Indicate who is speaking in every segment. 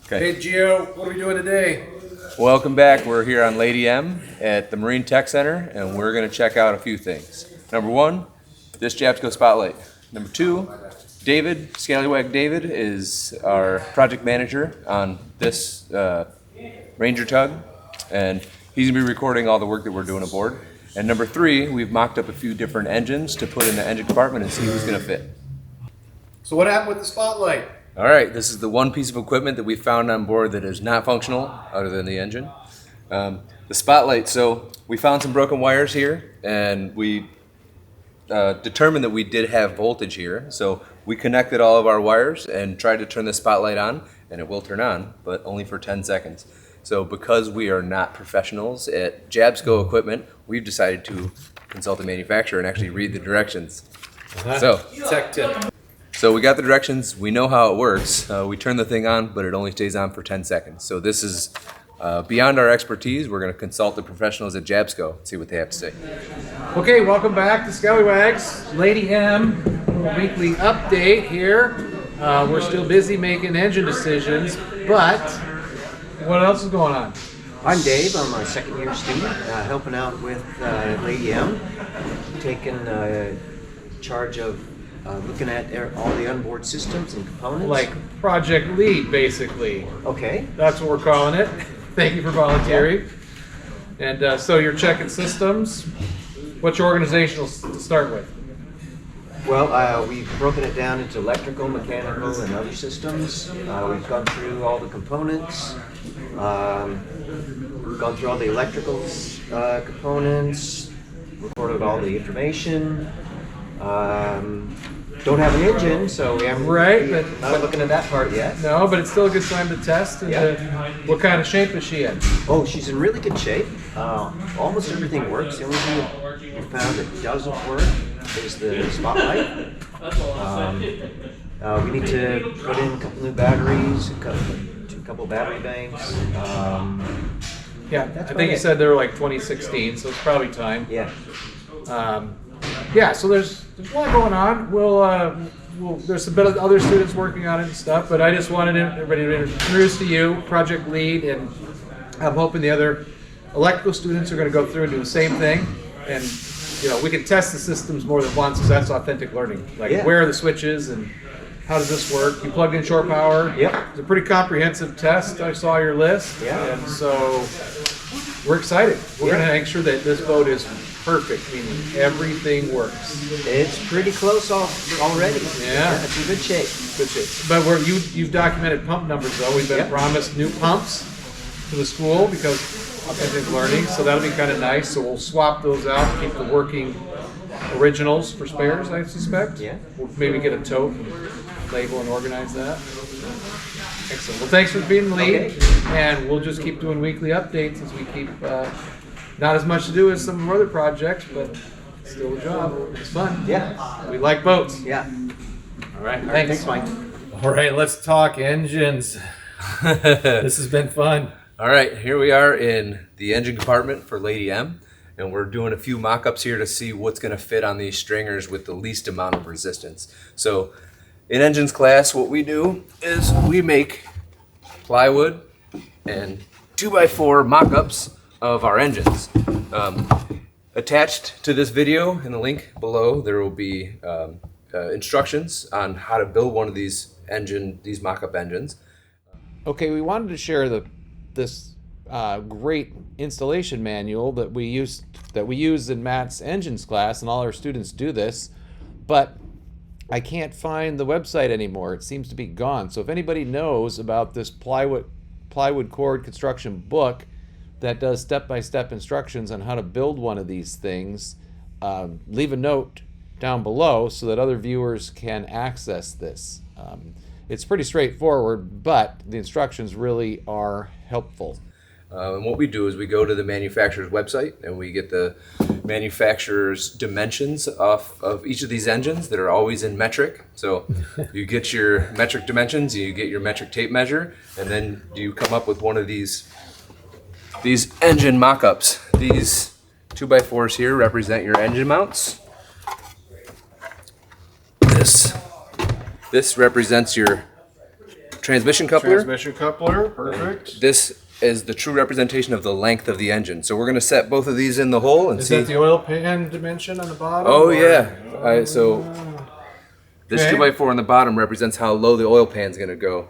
Speaker 1: Okay. Hey Gio, what are we doing today?
Speaker 2: Welcome back. We're here on Lady M at the Marine Tech Center, and we're going to check out a few things. Number one, this Jabsco Spotlight. Number two, David, Scallywag David, is our project manager on this Ranger Tug, and he's going to be recording all the work that we're doing aboard. And number three, we've mocked up a few different engines to put in the engine compartment and see who's going to fit.
Speaker 1: So what happened with the Spotlight?
Speaker 2: All right, this is the one piece of equipment that we found on board that is not functional other than the engine. The Spotlight, so we found some broken wires here, and we determined that we did have voltage here. So we connected all of our wires and tried to turn the Spotlight on, and it will turn on, but only for 10 seconds. So because we are not professionals at Jabsco equipment, we've decided to consult the manufacturer and actually read the directions. So,
Speaker 1: Tech tip.
Speaker 2: So we got the directions, we know how it works. We turn the thing on, but it only stays on for 10 seconds. So this is beyond our expertise. We're going to consult the professionals at Jabsco and see what they have to say.
Speaker 1: Okay, welcome back to Scallywags. Lady M, a weekly update here. We're still busy making engine decisions, but what else is going on?
Speaker 3: I'm Dave. I'm a second-year student helping out with Lady M, taking charge of looking at all the onboard systems and components.
Speaker 1: Like project lead, basically.
Speaker 3: Okay.
Speaker 1: That's what we're calling it. Thank you for volunteering. Yeah. And so you're checking systems. What's your organizational to start with?
Speaker 3: Well, we've broken it down into electrical, mechanical, and other systems. We've gone through all the components. We've gone through all the electrical components, recorded all the information. Don't have an engine, so we haven't not looking at that part yet.
Speaker 1: No, but it's still a good time to test. And what kind of shape is she in?
Speaker 3: Oh, she's in really good shape. Almost everything works. The only thing we found that doesn't work is the Spotlight. We need to put in a couple new batteries, a couple battery banks.
Speaker 1: Yeah, I think you said they were like 2016, so it's probably time.
Speaker 3: Yeah.
Speaker 1: Yeah, so there's a lot going on. There's a bit of other students working on it and stuff, but I just wanted everybody to introduce to you project lead, and I'm hoping the other electrical students are going to go through and do the same thing. And we can test the systems more than once, because that's authentic learning. Like where are the switches and how does this work? You plugged in shore power.
Speaker 3: Yep.
Speaker 1: It's a pretty comprehensive test. I saw your list.
Speaker 3: Yeah.
Speaker 1: And so we're excited. We're going to make sure that this boat is perfect, meaning everything works.
Speaker 3: It's pretty close already.
Speaker 1: Yeah.
Speaker 3: It's in good shape.
Speaker 1: Good shape. But you've documented pump numbers, though. We've been promised new pumps to the school because of authentic learning, so that'll be kind of nice. So we'll swap those out, keep the working originals for spares, I suspect.
Speaker 3: Yeah.
Speaker 1: We'll maybe get a tote and label and organize that. Excellent. Well, thanks for being the lead, and we'll just keep doing weekly updates as we keep not as much to do as some of our other projects, but still a job. It's fun.
Speaker 3: Yeah.
Speaker 1: We like boats.
Speaker 3: Yeah.
Speaker 1: All right.
Speaker 3: Thanks, Mike.
Speaker 1: All right, let's talk engines. This has been fun.
Speaker 2: All right, here we are in the engine compartment for Lady M, and we're doing a few mock-ups here to see what's going to fit on these stringers with the least amount of resistance. So in engines class, what we do is we make plywood and 2x4 mock-ups of our engines. Attached to this video in the link below, there will be instructions on how to build one of these mock-up engines.
Speaker 1: Okay, we wanted to share this great installation manual that we use in Matt's engines class, and all our students do this, but I can't find the website anymore. It seems to be gone. So if anybody knows about this plywood cord construction book that does step-by-step instructions on how to build one of these things, leave a note down below so that other viewers can access this. It's pretty straightforward, but the instructions really are helpful.
Speaker 2: And what we do is we go to the manufacturer's website and we get the manufacturer's dimensions of each of these engines that are always in metric. So you get your metric dimensions, you get your metric tape measure, and then you come up with one of these engine mock-ups. These 2x4s here represent your engine mounts. This represents your transmission coupler.
Speaker 4: Transmission coupler, perfect.
Speaker 2: This is the true representation of the length of the engine. So we're going to set both of these in the hole and
Speaker 4: Is
Speaker 2: see.
Speaker 4: that the oil pan dimension on the bottom?
Speaker 2: Oh
Speaker 4: or-
Speaker 2: yeah. So this
Speaker 4: Okay.
Speaker 2: 2x4 on the bottom represents how low the oil pan's going to go.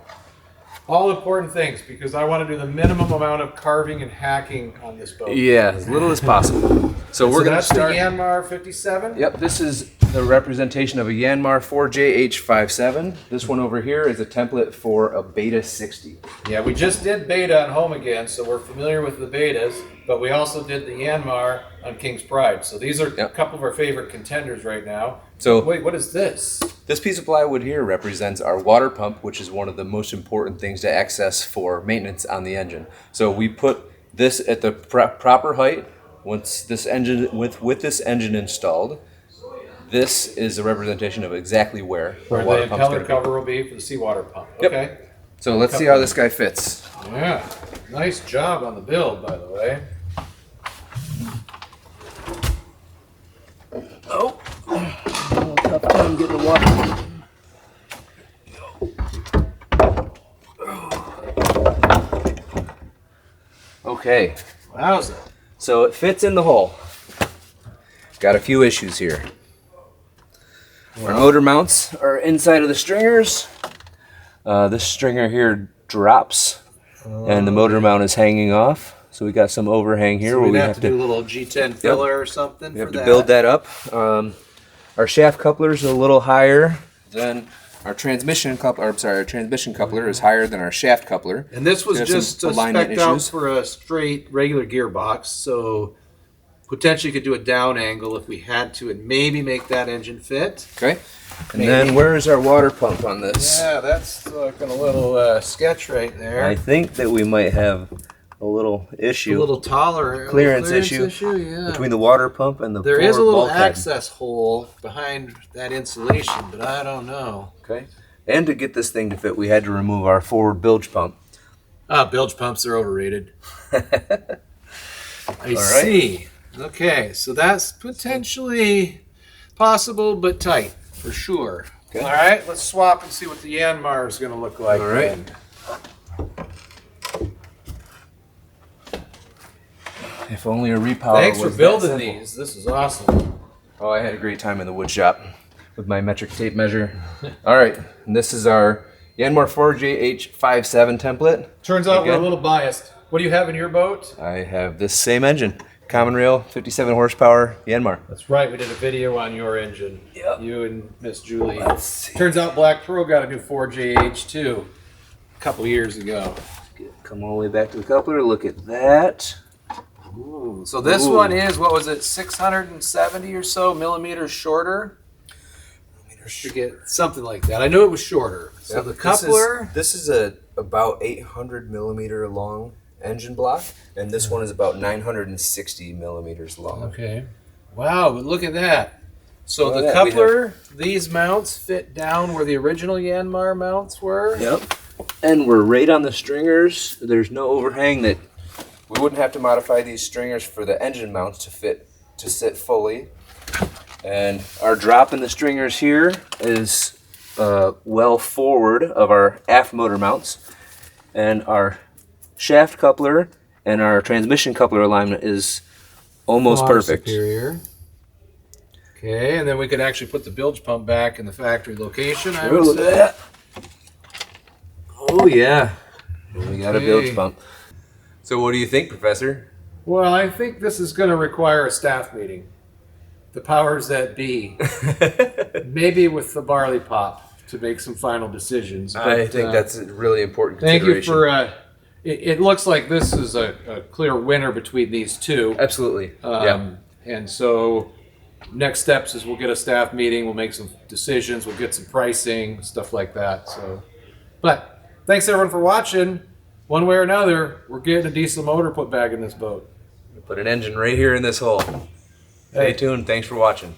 Speaker 4: All important things, because I want to do the minimum amount of carving and hacking on this boat.
Speaker 2: Yeah, as little as possible. So we're
Speaker 4: So
Speaker 2: going to
Speaker 4: that's
Speaker 2: start.
Speaker 4: the Yanmar 57?
Speaker 2: Yep, this is the representation of a Yanmar 4JH57. This one over here is a template for a Beta 60.
Speaker 4: Yeah, we just did Beta on Home Again, so we're familiar with the Betas, but we also did the Yanmar on King's Pride. So these are a
Speaker 2: Yep.
Speaker 4: couple of our favorite contenders right now.
Speaker 2: So
Speaker 4: Wait, what is this?
Speaker 2: this piece of plywood here represents our water pump, which is one of the most important things to access for maintenance on the engine. So we put this at the proper height. Once this engine with this engine installed, this is a representation of exactly where our
Speaker 4: Where
Speaker 2: water
Speaker 4: the
Speaker 2: pump's
Speaker 4: impeller
Speaker 2: going to be.
Speaker 4: cover will be for the seawater pump.
Speaker 2: Yep.
Speaker 4: Okay.
Speaker 2: So let's see how this guy fits.
Speaker 4: Yeah. Nice job on the build, by the way.
Speaker 2: Oh, tough time getting the water. Okay,
Speaker 4: Wowza.
Speaker 2: so it fits in the hole. Got a few issues here. Our motor mounts are inside of the stringers. This stringer here drops, and the motor mount is hanging off. So we got some overhang here
Speaker 4: So
Speaker 2: where
Speaker 4: we'd
Speaker 2: we
Speaker 4: have to do a little G10 filler or something
Speaker 2: we
Speaker 4: for
Speaker 2: have to
Speaker 4: that.
Speaker 2: build that up. Our shaft coupler is a little higher than our transmission coupler. Our transmission coupler is higher than our shaft coupler.
Speaker 4: And this was
Speaker 2: We have some
Speaker 4: just
Speaker 2: alignment
Speaker 4: spec'd out
Speaker 2: issues.
Speaker 4: for a straight regular gearbox, so potentially could do a down angle if we had to and maybe make that engine fit.
Speaker 2: Okay. And
Speaker 4: Maybe.
Speaker 2: then where is our water pump on this?
Speaker 4: Yeah, that's looking a little sketch right there.
Speaker 2: I think that we might have a little
Speaker 4: a
Speaker 2: issue
Speaker 4: little taller
Speaker 2: clearance issue
Speaker 4: yeah.
Speaker 2: between the water pump and the
Speaker 4: There is a
Speaker 2: forward
Speaker 4: little
Speaker 2: bulkhead.
Speaker 4: access hole behind that insulation, but I don't know.
Speaker 2: Okay. And to get this thing to fit, we had to remove our forward bilge pump.
Speaker 4: Bilge pumps are overrated. I
Speaker 2: right.
Speaker 4: see. Okay, so that's potentially possible, but tight for sure.
Speaker 2: Okay.
Speaker 4: All right, let's swap and see what the Yanmar is going to look like.
Speaker 2: All right.
Speaker 4: then.
Speaker 2: If only a repower
Speaker 4: Thanks for
Speaker 2: was that
Speaker 4: building
Speaker 2: simple.
Speaker 4: these. This is awesome.
Speaker 2: Oh, I had a great time in the wood shop with my metric tape measure. All right, and this is our Yanmar 4JH57 template.
Speaker 4: Turns out we're a
Speaker 2: Again.
Speaker 4: little biased. What do you have in your boat?
Speaker 2: I have this same engine, common rail, 57 horsepower Yanmar.
Speaker 4: That's right. We did a video on your engine.
Speaker 2: Yep.
Speaker 4: You and Miss Julie.
Speaker 2: Let's see.
Speaker 4: Turns out Black Pro got a new 4JH too a couple years ago.
Speaker 2: Come all the way back to the coupler. Look at that.
Speaker 4: Ooh. So this
Speaker 2: Ooh.
Speaker 4: one is, what was it, 670 or so millimeters shorter? I forget, something like that. I knew it was shorter. So the coupler,
Speaker 2: This is a about 800 millimeter long engine block, and this one is about 960 millimeters long.
Speaker 4: okay. Wow, but look at that. So
Speaker 2: Look
Speaker 4: the
Speaker 2: at that, we
Speaker 4: coupler, these mounts fit down where the original Yanmar mounts were.
Speaker 2: Yep. And we're right on the stringers. There's no overhang that we wouldn't have to modify these stringers for the engine mounts to sit fully. And our drop in the stringers here is well forward of our aft motor mounts. And our shaft coupler and our transmission coupler alignment is almost
Speaker 4: Far
Speaker 2: perfect.
Speaker 4: Superior. Okay, and then we could actually put the bilge pump back in the factory location, I
Speaker 2: Oh,
Speaker 4: would
Speaker 2: look at
Speaker 4: say.
Speaker 2: that. Oh yeah. We got a
Speaker 4: Okay.
Speaker 2: bilge pump. So what do you think, Professor?
Speaker 4: Well, I think this is going to require a staff meeting. The powers that be. Maybe with the barley pop to make some final decisions.
Speaker 2: I
Speaker 4: But,
Speaker 2: think that's a really important
Speaker 4: Thank you
Speaker 2: consideration.
Speaker 4: for. It looks like this is a clear winner between these two.
Speaker 2: Absolutely. Yeah.
Speaker 4: And so, next steps is we'll get a staff meeting. We'll make some decisions. We'll get some pricing, stuff like that. So, but thanks everyone for watching. One way or another, we're getting a diesel motor put back in this boat.
Speaker 2: Put an engine right here in this hole. Stay tuned. Thanks for watching.